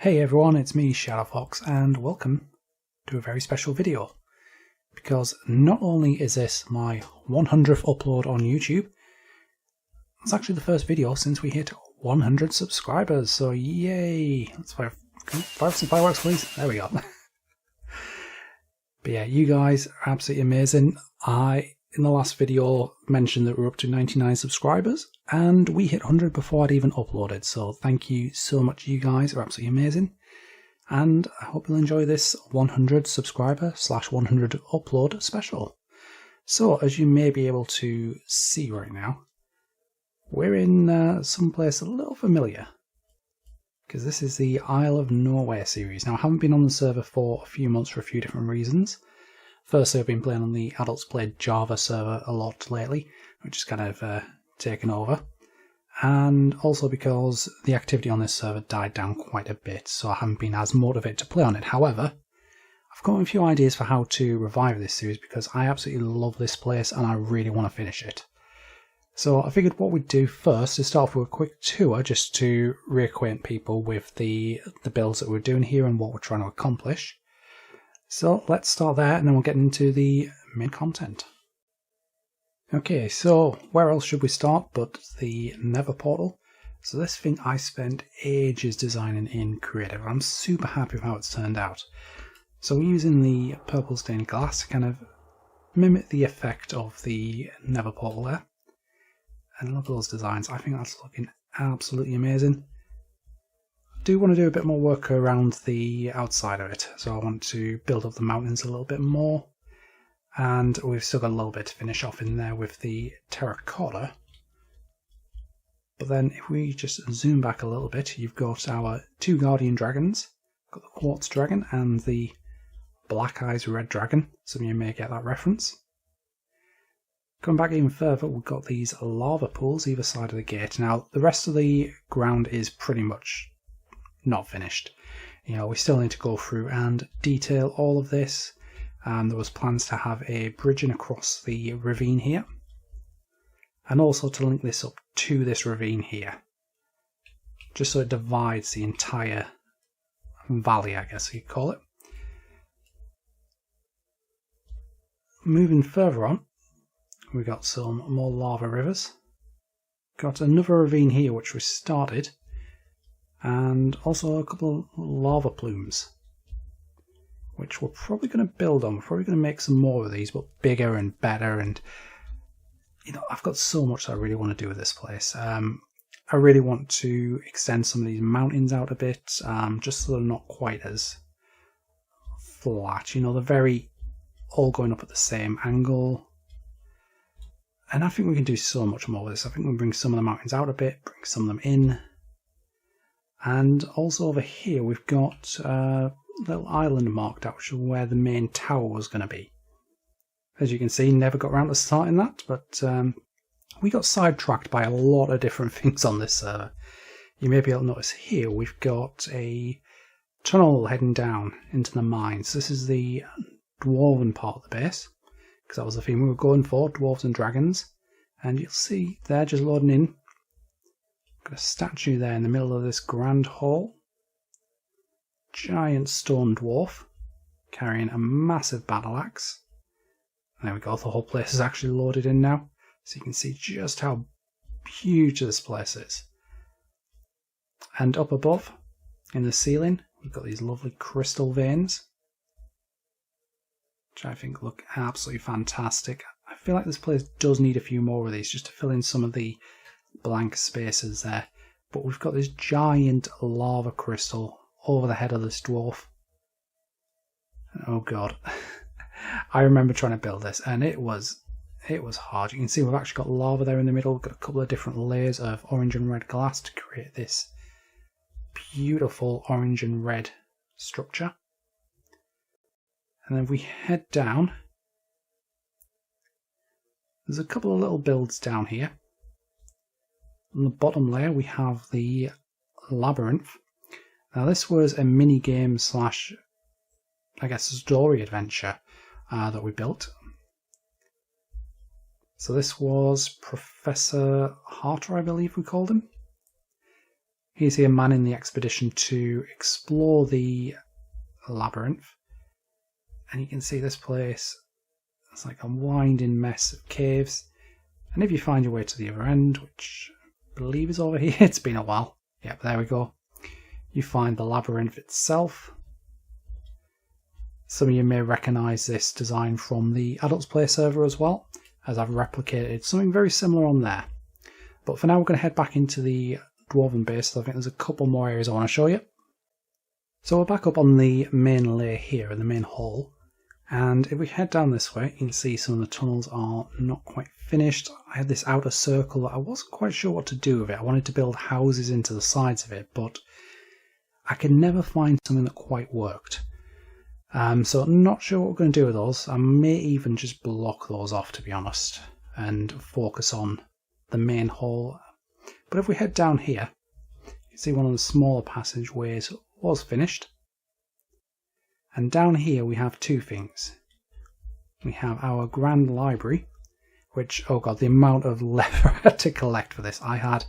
Hey everyone, it's me, ShadowFox, and welcome to a very special video. Because not only is this my 100th upload on YouTube, it's actually the first video since we hit 100 subscribers, so yay! Let's fire some fireworks, please. There we go. But yeah, you guys are absolutely amazing. In the last video, mentioned that we're up to 99 subscribers, and we hit 100 before I'd even uploaded, so thank you so much. You guys are absolutely amazing, and I hope you'll enjoy this 100 subscriber / 100 upload special. So, as you may be able to see right now, we're in someplace a little familiar, because this is the Isle of Nowhere series. Now, I haven't been on the server for a few months for a few different reasons. Firstly, I've been playing on the Adults Played Java server a lot lately, which has kind of taken over. And also because the activity on this server died down quite a bit, so I haven't been as motivated to play on it. However, I've got a few ideas for how to revive this series because I absolutely love this place and I really want to finish it. So I figured what we'd do first is start off with a quick tour just to reacquaint people with the builds that we're doing here and what we're trying to accomplish. So let's start there and then we'll get into the main content. Okay, so where else should we start but the Nether Portal? So this thing I spent ages designing in Creative. I'm super happy with how it's turned out. So we're using the purple stained glass to kind of mimic the effect of the Nether Portal there. And look at those designs, I think that's looking absolutely amazing. I do want to do a bit more work around the outside of it, so I want to build up the mountains a little bit more, and we've still got a little bit to finish off in there with the terracotta. But then if we just zoom back a little bit, you've got our two guardian dragons, got the quartz dragon and the black eyes red dragon, some of you may get that reference. Going back even further, we've got these lava pools either side of the gate. Now the rest of the ground is pretty much not finished. You know, we still need to go through and detail all of this. There was plans to have a bridging across the ravine here, and also to link this up to this ravine here, just so it divides the entire valley, I guess you'd call it. Moving further on, we got some more lava rivers. Got another ravine here which we started, and also a couple of lava plumes, which we're probably going to build on. We're probably going to make some more of these, but bigger and better. And you know, I've got so much that I really want to do with this place. I really want to extend some of these mountains out a bit, just so they're not quite as flat. You know, they're very all going up at the same angle. And I think we can do so much more with this. I think we can bring some of the mountains out a bit, bring some of them in. And also over here we've got a little island marked out, which is where the main tower was going to be. As you can see, never got around to starting that, but we got sidetracked by a lot of different things on this server. You may be able to notice here we've got a tunnel heading down into the mines. This is the dwarven part of the base, because that was the theme we were going for, dwarves and dragons. And you'll see they're just loading in. Got a statue there in the middle of this grand hall. Giant stone dwarf carrying a massive battle axe. There we go, the whole place is actually loaded in now. So you can see just how huge this place is. And up above, in the ceiling, we've got these lovely crystal veins, which I think look absolutely fantastic. I feel like this place does need a few more of these just to fill in some of the blank spaces there. But we've got this giant lava crystal over the head of this dwarf. Oh god. I remember trying to build this and it was hard. You can see we've actually got lava there in the middle. We've got a couple of different layers of orange and red glass to create this beautiful orange and red structure. And then if we head down, there's a couple of little builds down here. On the bottom layer we have the labyrinth. Now this was a mini game / I guess a story adventure that we built. So this was Professor Harter, I believe we called him. Here's here man in the expedition to explore the labyrinth. And you can see this place, it's like a winding mess of caves. And if you find your way to the other end, which I believe is over here, it's been a while. Yep, there we go. You find the labyrinth itself. Some of you may recognise this design from the Adults Play server as well, as I've replicated something very similar on there. But for now we're going to head back into the Dwarven base, so I think there's a couple more areas I want to show you. So we're back up on the main layer here, in the main hall. And if we head down this way, you can see some of the tunnels are not quite finished. I had this outer circle that I wasn't quite sure what to do with it. I wanted to build houses into the sides of it, but I could never find something that quite worked. So I'm not sure what we're going to do with those. I may even just block those off, to be honest, and focus on the main hall. But if we head down here, you can see one of the smaller passageways was finished. And down here we have two things. We have our grand library, which, oh god, the amount of leather I had to collect for this. I had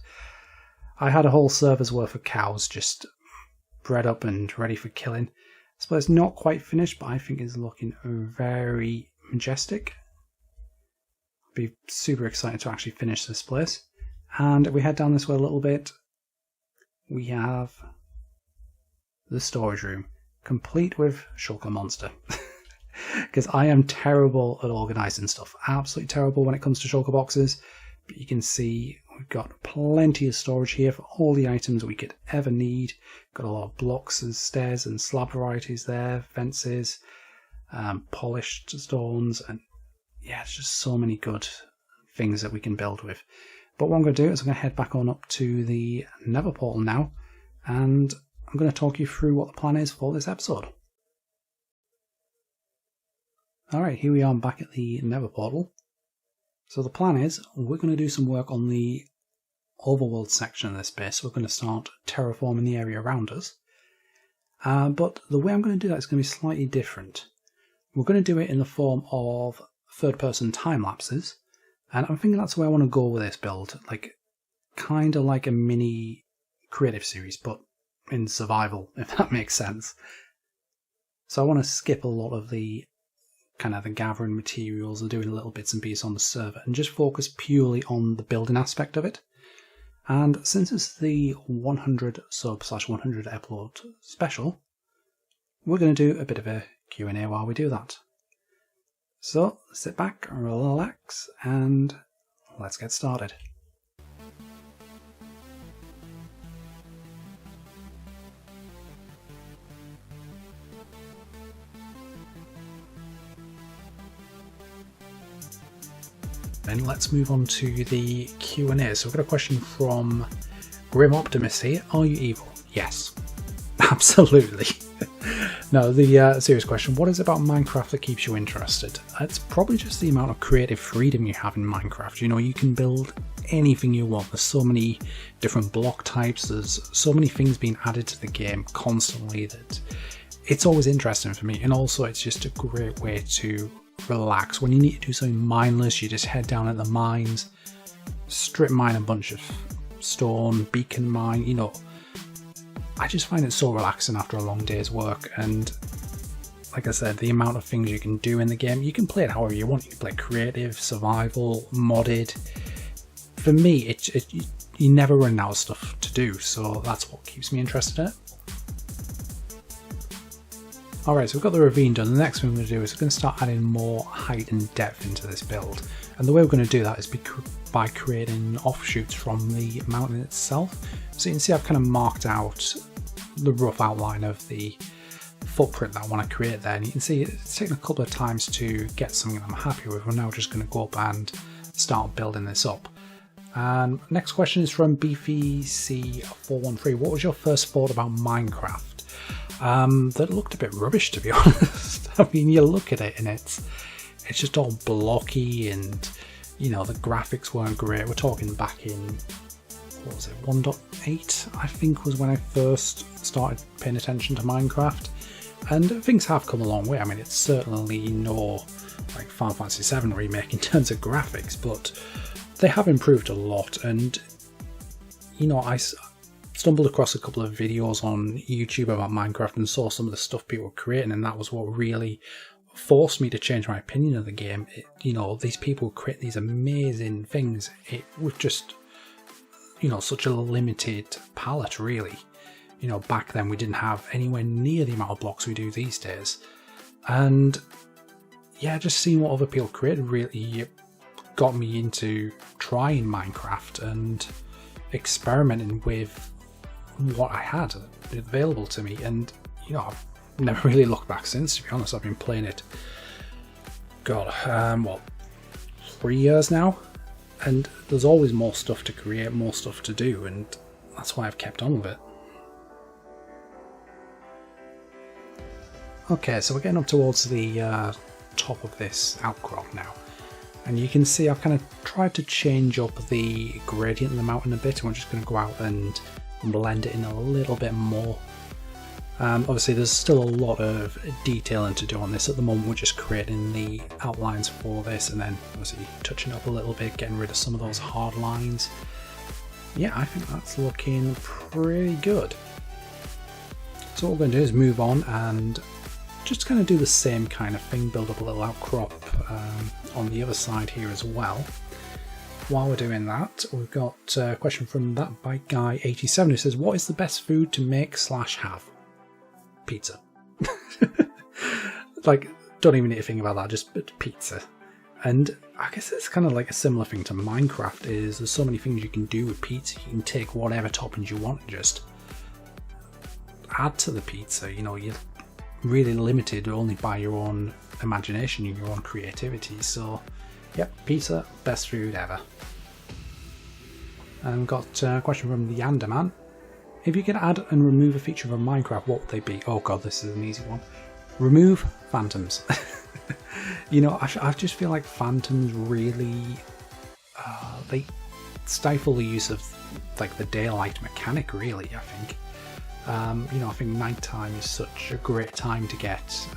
a whole server's worth of cows just bred up and ready for killing. I suppose not quite finished, but I think it's looking very majestic. I'll be super excited to actually finish this place. And if we head down this way a little bit, we have the storage room, complete with shulker monster. Because I am terrible at organising stuff. Absolutely terrible when it comes to shulker boxes. But you can see we've got plenty of storage here for all the items we could ever need. Got a lot of blocks and stairs and slab varieties there, fences, polished stones, and yeah, it's just so many good things that we can build with. But what I'm going to do is I'm going to head back on up to the Nether Portal now, and I'm going to talk you through what the plan is for this episode. Alright, here we are back at the Nether Portal. So the plan is we're going to do some work on the overworld section of this base. We're going to start terraforming the area around us. But the way I'm going to do that is going to be slightly different. We're going to do it in the form of third-person time lapses. And I'm thinking that's the way I want to go with this build. Like, kind of like a mini creative series, but in survival, if that makes sense. So I want to skip a lot of the kind of the gathering materials and doing little bits and pieces on the server and just focus purely on the building aspect of it. And since it's the 100 sub/100 upload special, we're going to do a bit of a Q&A while we do that. So sit back, relax, and let's get started. Then let's move on to the Q&A. So we've got a question from Grim Optimist here. Are you evil? Yes. Absolutely. No, the serious question, what is it about Minecraft that keeps you interested? It's probably just the amount of creative freedom you have in Minecraft. You know, you can build anything you want. There's so many different block types. There's so many things being added to the game constantly that it's always interesting for me. And also it's just a great way to relax. When you need to do something mindless, you just head down at the mines, strip mine a bunch of stone, beacon mine, you know. I just find it so relaxing after a long day's work, and like I said, the amount of things you can do in the game, you can play it however you want. You can play creative, survival, modded. For me, you never run out of stuff to do, so that's what keeps me interested in it. Alright, so we've got the ravine done. The next thing we're going to do is we're going to start adding more height and depth into this build. And the way we're going to do that is by creating offshoots from the mountain itself. So you can see I've kind of marked out the rough outline of the footprint that I want to create there. And you can see it's taken a couple of times to get something I'm happy with. We're now just going to go up and start building this up. And next question is from BFC413. What was your first thought about Minecraft? That looked a bit rubbish, to be honest. I mean, you look at it and it's just all blocky, and you know, the graphics weren't great. We're talking back in, what was it, 1.8 I think was when I first started paying attention to Minecraft, and things have come a long way. I mean, it's certainly no like Final Fantasy VII remake in terms of graphics, but they have improved a lot. And you know, stumbled across a couple of videos on YouTube about Minecraft and saw some of the stuff people were creating, and that was what really forced me to change my opinion of the game. You know, these people create these amazing things with just, you know, such a limited palette, really. You know, back then we didn't have anywhere near the amount of blocks we do these days. And yeah, just seeing what other people created really got me into trying Minecraft and experimenting with what I had available to me. And, you know, I've never really looked back since, to be honest. I've been playing it, God, what, 3 years now? And there's always more stuff to create, more stuff to do, and that's why I've kept on with it. Okay, so we're getting up towards the top of this outcrop now. And you can see I've kind of tried to change up the gradient of the mountain a bit, and we're just going to go out and blend it in a little bit more. Obviously there's still a lot of detailing to do on this. At the moment we're just creating the outlines for this, and then obviously touching up a little bit, getting rid of some of those hard lines. Yeah, I think that's looking pretty good. So what we're going to do is move on and just kind of do the same kind of thing, build up a little outcrop on the other side here as well. While we're doing that, we've got a question from that bike guy 87 who says, what is the best food to make / have? Pizza. Like, don't even need to think about that, just pizza. And I guess it's kind of like a similar thing to Minecraft, is there's so many things you can do with pizza. You can take whatever toppings you want and just add to the pizza. You know, you're really limited only by your own imagination and your own creativity. So yep, pizza, best food ever. And got a question from the Yanderman. If you could add and remove a feature from Minecraft, what would they be? Oh god, this is an easy one. Remove phantoms. You know, I just feel like phantoms really they stifle the use of like the daylight mechanic, really, I think. You know, I think nighttime is such a great time to get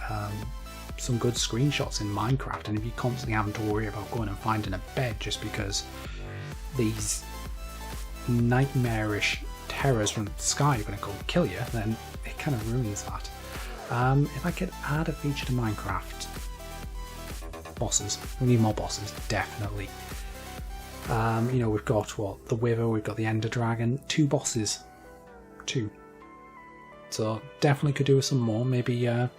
some good screenshots in Minecraft, and if you're constantly having to worry about going and finding a bed just because these nightmarish terrors from the sky are going to go kill you, then it kind of ruins that. If I could add a feature to Minecraft, bosses. We need more bosses, definitely. You know, we've got what, the Wither, we've got the Ender Dragon, 2 bosses. 2. So definitely could do with some more. Maybe a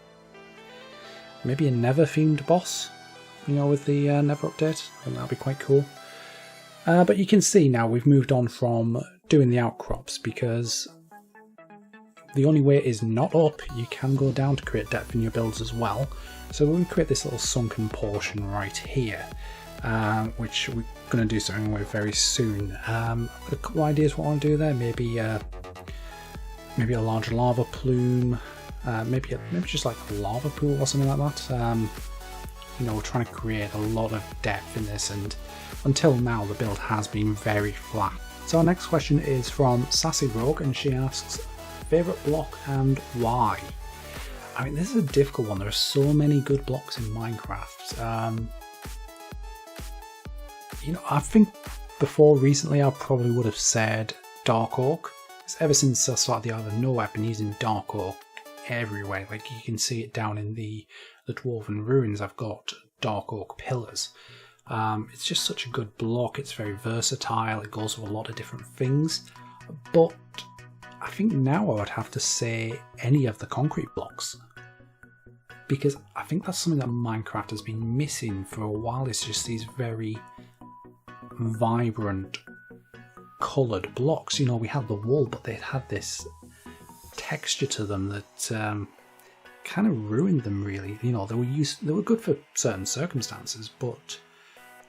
Nether themed boss, you know, with the Nether update. I think that'd be quite cool. But you can see now we've moved on from doing the outcrops, because the only way is not up. You can go down to create depth in your builds as well. So we're going to create this little sunken portion right here, which we're going to do something with very soon. I've got a couple of ideas what I want to do there. Maybe a large lava plume, maybe just like a lava pool or something like that. You know, we're trying to create a lot of depth in this, and until now the build has been very flat. So our next question is from Sassy Rogue, and she asks, favourite block and why? I mean, this is a difficult one. There are so many good blocks in Minecraft. You know, I think recently I probably would have said Dark Oak. Ever since I started the Isle of Nowhere, I've been using Dark Oak everywhere. Like, you can see it down in the Dwarven Ruins. I've got Dark Oak pillars. It's just such a good block. It's very versatile. It goes with a lot of different things. But I think now I would have to say any of the concrete blocks, because I think that's something that Minecraft has been missing for a while. It's just these very vibrant coloured blocks. You know, we had the wool, but they had this texture to them that kind of ruined them, really. You know, they were good for certain circumstances, but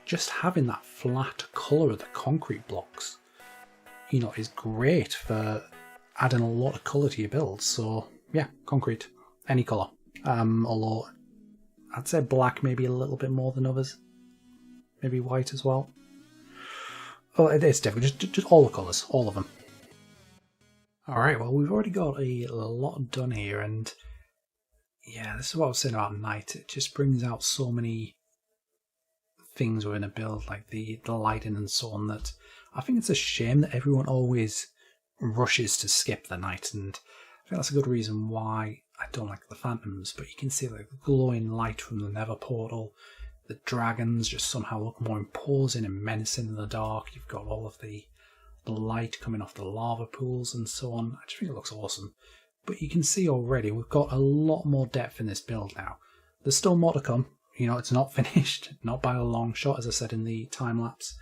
just having that flat colour of the concrete blocks, you know, is great for adding a lot of colour to your builds. So yeah, concrete, any colour. Although I'd say black maybe a little bit more than others. Maybe white as well. Well, it's different. Just all the colours, all of them. Alright, well, we've already got a lot done here, and yeah, this is what I was saying about night. It just brings out so many things within a build, like the lighting and so on, that I think it's a shame that everyone always rushes to skip the night, and I think that's a good reason why I don't like the phantoms. But you can see like the glowing light from the Nether Portal. The dragons just somehow look more imposing and menacing in the dark. You've got all of the light coming off the lava pools and so on. I just think it looks awesome. But you can see already we've got a lot more depth in this build now. There's still more to come. You know, it's not finished, not by a long shot, as I said in the time lapse.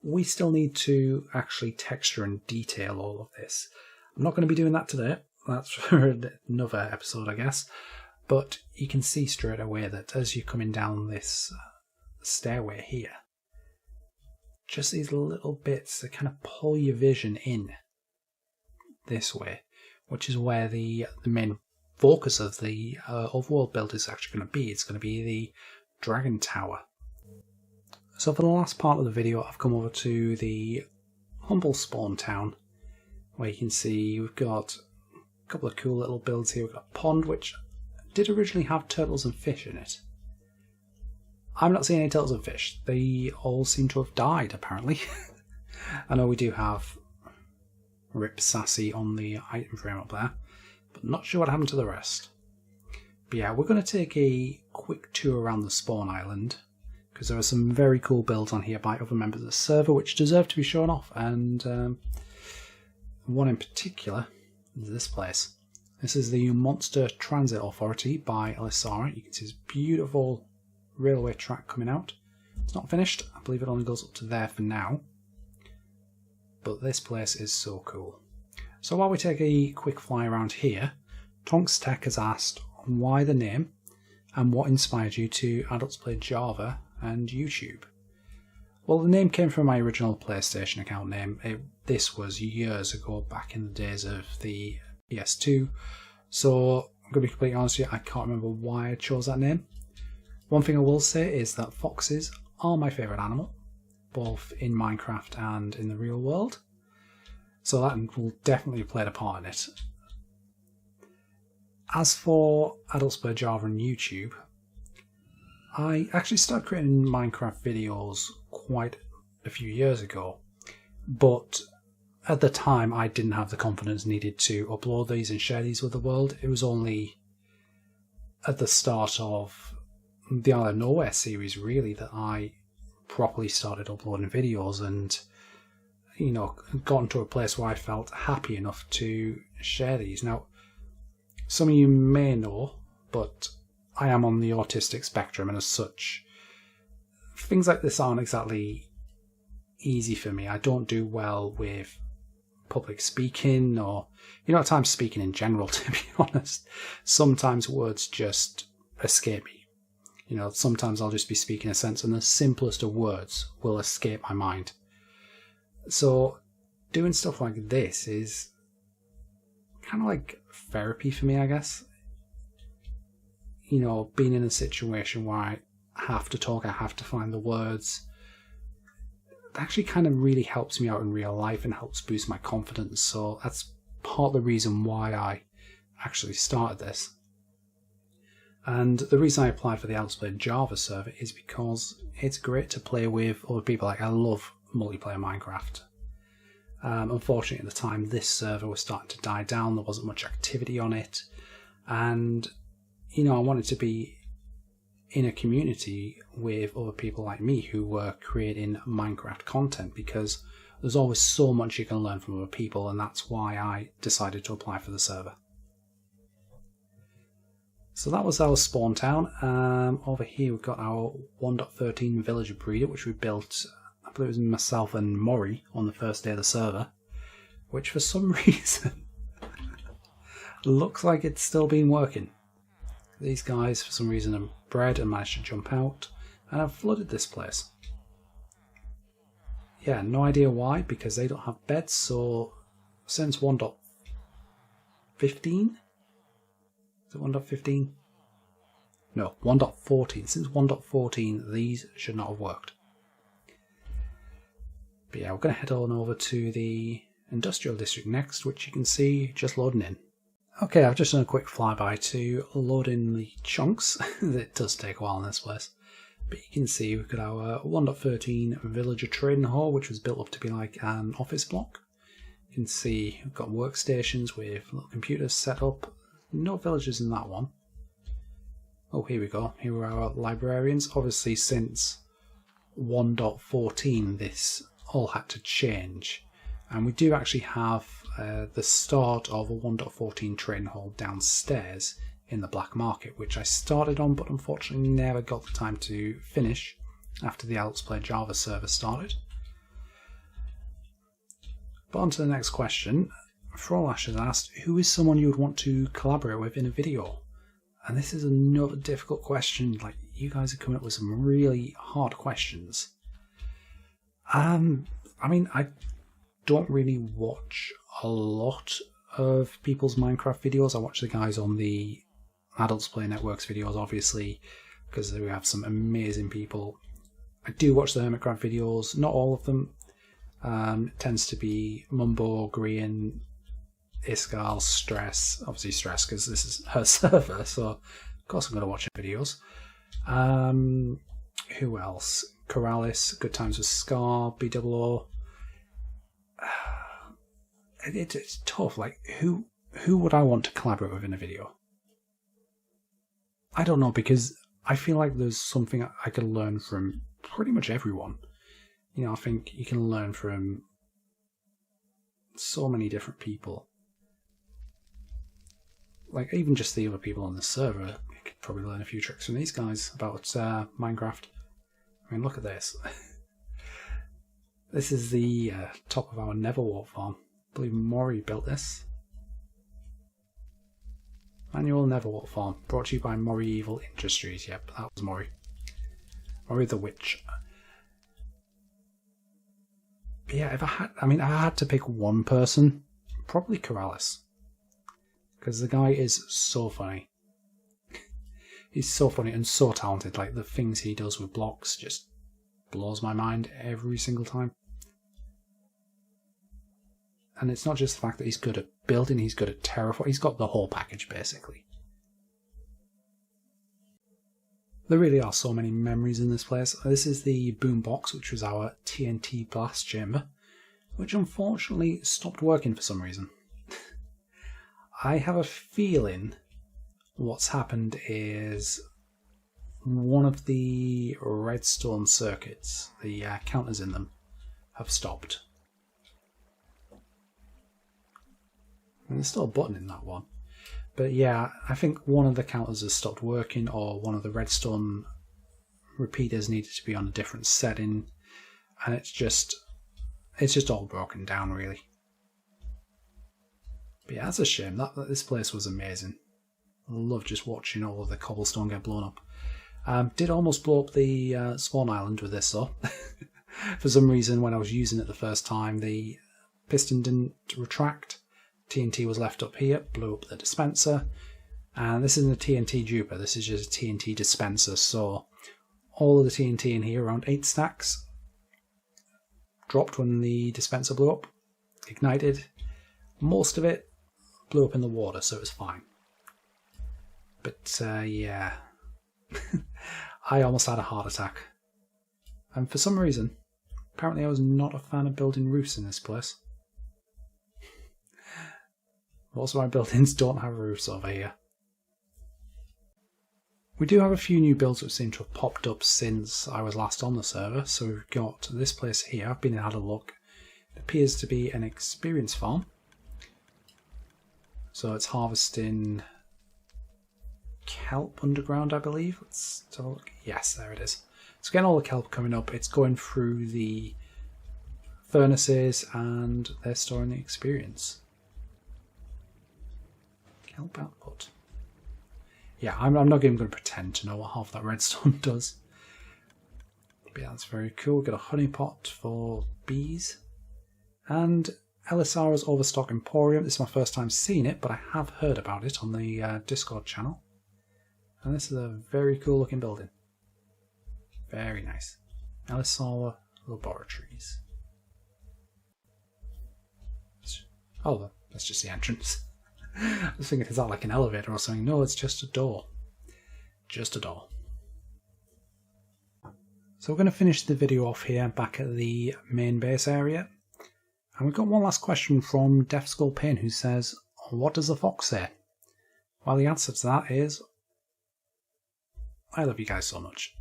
We still need to actually texture and detail all of this. I'm not going to be doing that today. That's for another episode, I guess. But you can see straight away that as you're coming down this stairway here, just these little bits that kind of pull your vision in this way, which is where the main focus of the overworld build is actually going to be. It's going to be the Dragon Tower. So for the last part of the video, I've come over to the humble spawn town, where you can see we've got a couple of cool little builds here. We've got a pond, which did originally have turtles and fish in it. I'm not seeing any turtles and fish. They all seem to have died, apparently. I know we do have Rip Sassy on the item frame up there, but not sure what happened to the rest. But yeah, we're going to take a quick tour around the spawn island, because there are some very cool builds on here by other members of the server which deserve to be shown off, and one in particular is this place. This is the Monster Transit Authority by Elisara. You can see this beautiful railway track coming out. It's not finished. I believe it only goes up to there for now. But this place is so cool. So while we take a quick fly around here, Tonks Tech has asked why the name and what inspired you to Adults Play Java and YouTube. Well, the name came from my original PlayStation account name. This was years ago, back in the days of the PS2. So I'm going to be completely honest with you, I can't remember why I chose that name. One thing I will say is that foxes are my favourite animal, both in Minecraft and in the real world. So that will definitely have played a part in it. As for Adults Play Java and YouTube, I actually started creating Minecraft videos quite a few years ago, but at the time I didn't have the confidence needed to upload these and share these with the world. It was only at the start of the Isle of Nowhere series really that I properly started uploading videos and, you know, gotten to a place where I felt happy enough to share these. Now, some of you may know, but I am on the autistic spectrum, and as such, things like this aren't exactly easy for me. I don't do well with public speaking, or, you know, at times speaking in general, to be honest. Sometimes words just escape me. You know, sometimes I'll just be speaking a sentence and the simplest of words will escape my mind. So doing stuff like this is kind of like therapy for me, I guess. You know, being in a situation where I have to talk, I have to find the words, it actually kind of really helps me out in real life and helps boost my confidence. So that's part of the reason why I actually started this. And the reason I applied for the Adults Play Java server is because it's great to play with other people. Like, I love multiplayer Minecraft. Unfortunately, at the time, this server was starting to die down. There wasn't much activity on it. And, you know, I wanted to be in a community with other people like me who were creating Minecraft content, because there's always so much you can learn from other people, and that's why I decided to apply for the server. So that was our spawn town. Over here we've got our 1.13 villager breeder, which we built, I believe it was myself and Mori on the first day of the server, which for some reason looks like it's still been working. These guys for some reason have bred and managed to jump out and have flooded this place. Yeah, no idea why, because they don't have beds. So since 1.15? Is it 1.15? No, 1.14. Since 1.14, these should not have worked. But yeah, we're going to head on over to the industrial district next, which you can see just loading in. Okay, I've just done a quick flyby to load in the chunks. It does take a while in this place. But you can see we've got our 1.13 villager trading hall, which was built up to be like an office block. You can see we've got workstations with little computers set up. No villagers in that one. Oh, here we go. Here are our librarians. Obviously, since 1.14, this all had to change. And we do actually have the start of a 1.14 train hall downstairs in the black market, which I started on, but unfortunately never got the time to finish after the Let's Play Java server started. But on to the next question. Frolash has asked, who is someone you would want to collaborate with in a video? And this is another difficult question. Like, you guys are coming up with some really hard questions. I mean, I don't really watch a lot of people's Minecraft videos. I watch the guys on the Adults Play Networks videos, obviously, because we have some amazing people. I do watch the Hermitcraft videos, not all of them. It tends to be Mumbo, Green, Iskal, Stress. Obviously Stress, because this is her server, so of course I'm going to watch her videos. Who else? Corrales, Good Times with Scar, BWO. It's tough. Like, who would I want to collaborate with in a video? I don't know, because I feel like there's something I could learn from pretty much everyone. You know, I think you can learn from so many different people. Like, even just the other people on the server, you could probably learn a few tricks from these guys about Minecraft. I mean, look at this. This is the top of our Nether farm. I believe Maury built this. Manual Nether farm, brought to you by Maury Evil Industries. Yep, that was Maury. Maury the Witch. But yeah, if I had to pick one person, probably Corrales. Because the guy is so funny. He's so funny and so talented. Like, the things he does with blocks just blows my mind every single time. And it's not just the fact that he's good at building, he's good at terraforming. He's got the whole package, basically. There really are so many memories in this place. This is the boombox, which was our TNT blast chamber, which unfortunately stopped working for some reason. I have a feeling what's happened is one of the redstone circuits, the counters in them, have stopped. And there's still a button in that one. But yeah, I think one of the counters has stopped working, or one of the redstone repeaters needed to be on a different setting, and it's just all broken down, really. But yeah, that's a shame. This place was amazing. I love just watching all of the cobblestone get blown up. Did almost blow up the spawn island with this though. For some reason, when I was using it the first time, the piston didn't retract. TNT was left up here, blew up the dispenser. And this isn't a TNT duper, this is just a TNT dispenser. So all of the TNT in here, around 8 stacks, dropped when the dispenser blew up, ignited. Most of it blew up in the water, so it was fine. But yeah, I almost had a heart attack. And for some reason, apparently I was not a fan of building roofs in this place. Most of my buildings don't have roofs over here. We do have a few new builds which seem to have popped up since I was last on the server. So we've got this place here. I've been and had a look. It appears to be an experience farm. So it's harvesting kelp underground, I believe. Let's have a look. Yes, there it is. It's getting all the kelp coming up. It's going through the furnaces and they're storing the experience. Kelp output. Yeah, I'm not even going to pretend to know what half that redstone does. But yeah, that's very cool. We've got a honey pot for bees. And Elisara's Overstock Emporium. This is my first time seeing it, but I have heard about it on the Discord channel. And this is a very cool looking building. Very nice. Elisara Laboratories. Oh, that's just the entrance. I was thinking, is that like an elevator or something? No, it's just a door. Just a door. So we're going to finish the video off here back at the main base area. And we've got one last question from Deaf Skull Pain, who says, what does the fox say? Well, the answer to that is, I love you guys so much.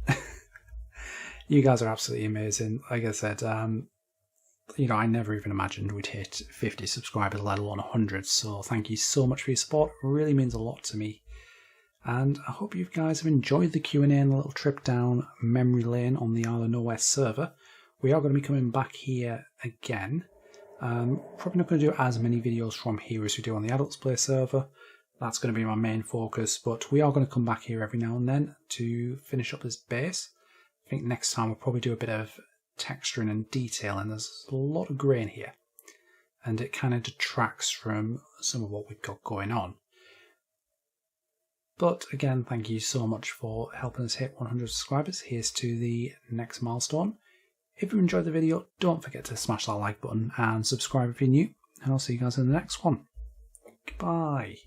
You guys are absolutely amazing. Like I said, you know, I never even imagined we'd hit 50 subscribers, let alone 100. So thank you so much for your support. It really means a lot to me. And I hope you guys have enjoyed the Q&A and a little trip down memory lane on the Isle of Nowhere server. We are going to be coming back here again. Probably not going to do as many videos from here as we do on the Adults Play server. That's going to be my main focus, but we are going to come back here every now and then to finish up this base. I think next time we'll probably do a bit of texturing and detailing. There's a lot of grain here, and it kind of detracts from some of what we've got going on. But again, thank you so much for helping us hit 100 subscribers. Here's to the next milestone. If you enjoyed the video, don't forget to smash that like button and subscribe if you're new, and I'll see you guys in the next one. Goodbye.